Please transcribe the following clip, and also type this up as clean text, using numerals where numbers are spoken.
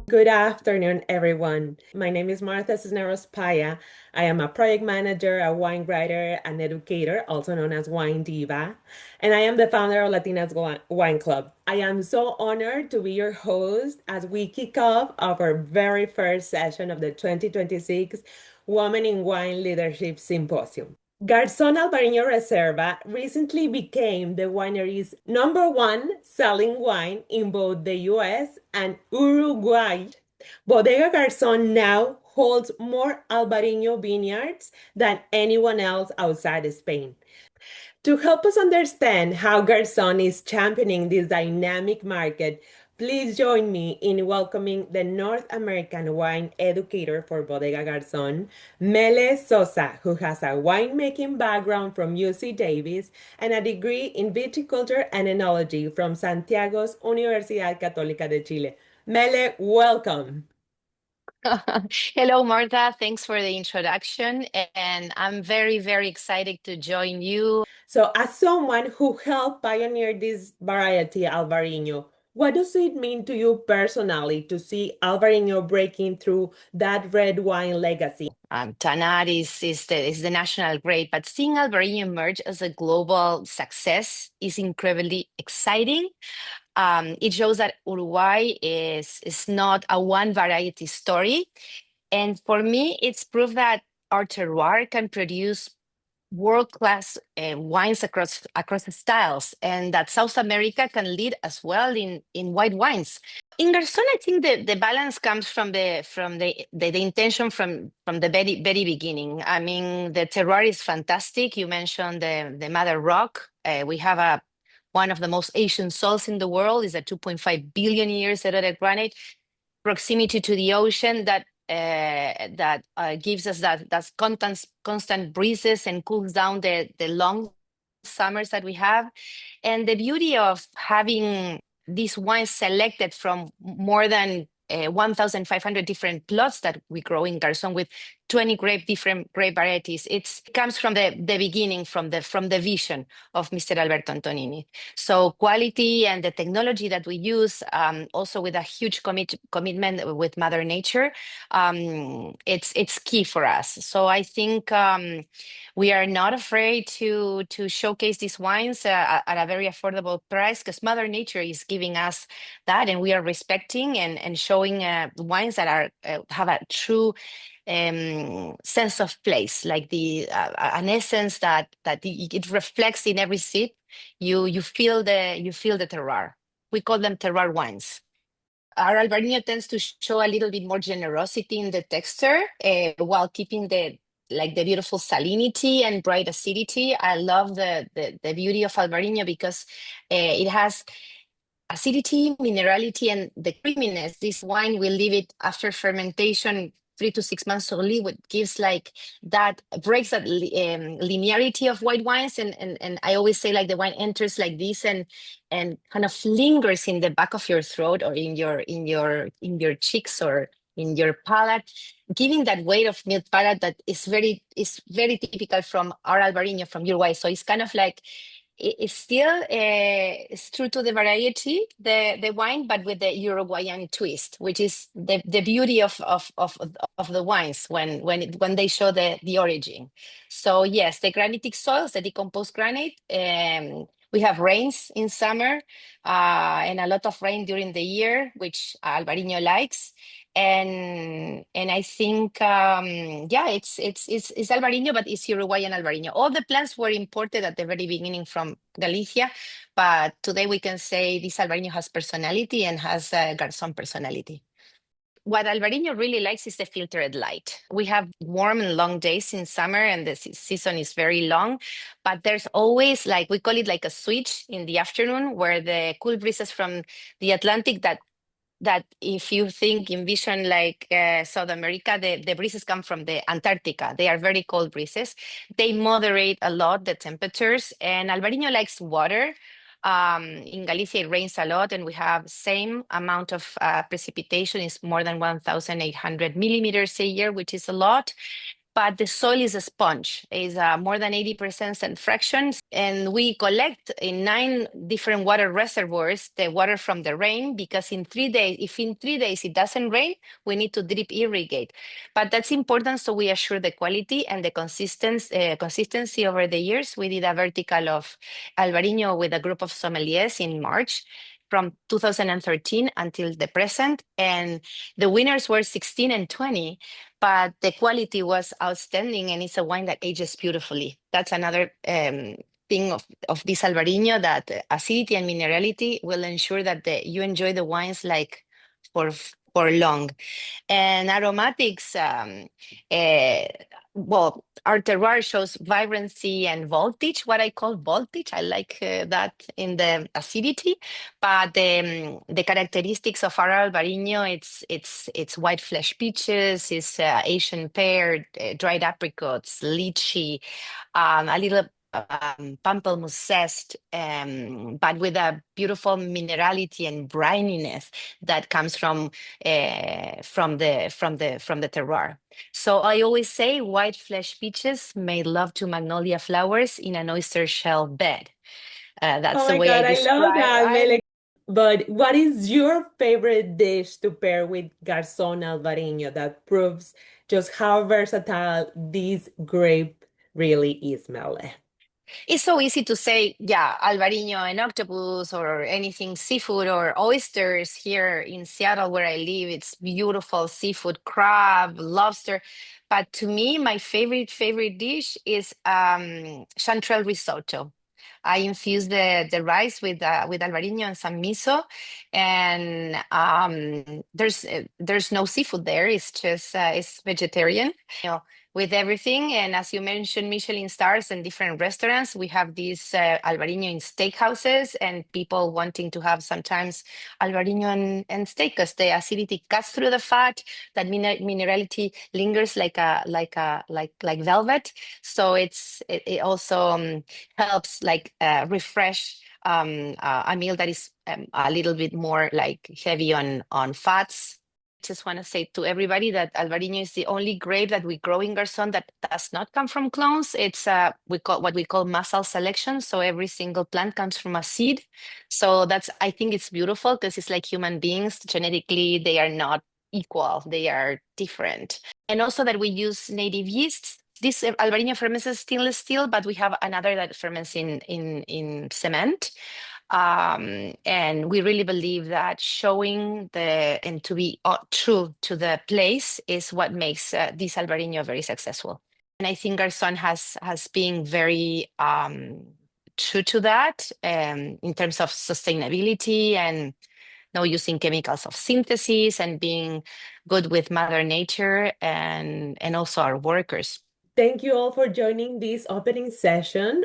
Good afternoon, everyone. My name is Martha Cisneros Paja. I am a project manager, a wine writer, an educator, also known as Wine Diva, and I am the founder of Latinas Wine Club. I am so honored to be your host as we kick off our very first session of the 2026 Women in Wine Leadership Symposium. Garzón Albariño Reserva recently became the winery's number one selling wine in both the US and Uruguay. Bodega Garzón now holds more Albariño vineyards than anyone else outside Spain. To help us understand how Garzón is championing this dynamic market, please join me in welcoming the North American wine educator for Bodega Garzón, Mele Sosa, who has a winemaking background from UC Davis and a degree in viticulture and enology from Santiago's Universidad Católica de Chile. Mele, welcome. Hello, Martha. Thanks for the introduction. And I'm very, very excited to join you. So, as someone who helped pioneer this variety, Albariño, what does it mean to you personally to see Albariño breaking through that red wine legacy? Tanat is the national great, but seeing Albariño emerge as a global success is incredibly exciting. It shows that Uruguay is not a one variety story. And for me, it's proof that our terroir can produce world-class wines across the styles, and that South America can lead as well in white wines. In Garçon, I think the balance comes from the intention from the very beginning. I mean, the terroir is fantastic. You mentioned the Mother Rock. We have one of the most ancient soils in the world, is a 2.5 billion years eroded granite, proximity to the ocean that gives us that constant breezes and cools down the long summers that we have. And the beauty of having these wines selected from more than 1,500 different plots that we grow in Garzón with 20 different grape varieties. It comes from the beginning, from the vision of Mr. Alberto Antonini. So quality and the technology that we use, also with a huge commitment with Mother Nature, it's key for us. So I think we are not afraid to showcase these wines at a very affordable price, because Mother Nature is giving us that, and we are respecting and showing wines that are have a true sense of place, like an essence that it reflects in every sip. You feel the terroir. We call them terroir wines. Our Albariño tends to show a little bit more generosity in the texture, while keeping the beautiful salinity and bright acidity. I love the beauty of Albariño because it has acidity, minerality, and the creaminess. This wine will leave it after fermentation 3 to 6 months only, which gives that breaks that linearity of white wines. And I always say, the wine enters like this and kind of lingers in the back of your throat, or in your cheeks, or in your palate, giving that weight of milk palate that is very typical from our Albariño from Uruguay. So it's kind of like it's still it's true to the variety, the wine, but with the Uruguayan twist, which is the beauty of the wines when they show the origin. So yes, the granitic soils, the decomposed granite. We have rains in summer, and a lot of rain during the year, which Albariño likes. And I think yeah, it's Albariño, but it's Uruguayan Albariño. All the plants were imported at the very beginning from Galicia, but today we can say this Albariño has personality and has Garzón personality. What Albariño really likes is the filtered light. We have warm and long days in summer, and the season is very long, but there's always, we call it like a switch in the afternoon, where the cool breezes from the Atlantic that if you envision South America, the breezes come from the Antarctica. They are very cold breezes. They moderate a lot the temperatures, and Albariño likes water. In Galicia, it rains a lot, and we have same amount of precipitation. Is more than 1,800 millimeters a year, which is a lot. but the soil is a sponge. It's more than 80% fractions, and we collect in 9 different water reservoirs the water from the rain because in 3 days, if in 3 days it doesn't rain, we need to drip irrigate. But that's important so we assure the quality and the consistency over the years. We did a vertical of Albariño with a group of sommeliers in March from 2013 until the present, and the winners were 16 and 20, but the quality was outstanding, and it's a wine that ages beautifully. That's another thing of this Albariño, that acidity and minerality will ensure that you enjoy the wines like for for long. And aromatics, uh, well, our terroir shows vibrancy and voltage, what I call voltage. I like that in the acidity, but the characteristics of our Albariño, it's white flesh peaches, it's Asian pear, dried apricots, lychee, a little pamplemousse zest, but with a beautiful minerality and brininess that comes from the terroir. So I always say white flesh peaches made love to magnolia flowers in an oyster shell bed. Oh That's the my way I God, I love describe. that, Mele. But what is your favorite dish to pair with Garzón Alvarinho that proves just how versatile this grape really is, Mele? It's so easy to say, yeah, Albariño and octopus or anything seafood or oysters here in Seattle where I live. It's beautiful seafood, crab, lobster. But to me, my favorite dish is chanterelle risotto. I infuse the rice with Albariño and some miso, and there's no seafood there. It's just it's vegetarian. With everything. And as you mentioned, Michelin stars and different restaurants, we have these Albariño in steakhouses and people wanting to have sometimes Albariño and steak because the acidity cuts through the fat, that minerality lingers like velvet. So it also helps like refresh a meal that is a little bit more like heavy on fats. Just want to say to everybody that Albariño is the only grape that we grow in Garzón that does not come from clones. It's what we call massal selection. So every single plant comes from a seed. So I think it's beautiful because it's like human beings. Genetically, they are not equal. They are different. And also that we use native yeasts. This Albariño ferments in stainless steel, but we have another that ferments in cement. And we really believe that showing and to be true to the place is what makes this Albariño very successful. And I think Garzón has been very true to that in terms of sustainability and no using chemicals of synthesis and being good with Mother Nature and also our workers. Thank you all for joining this opening session.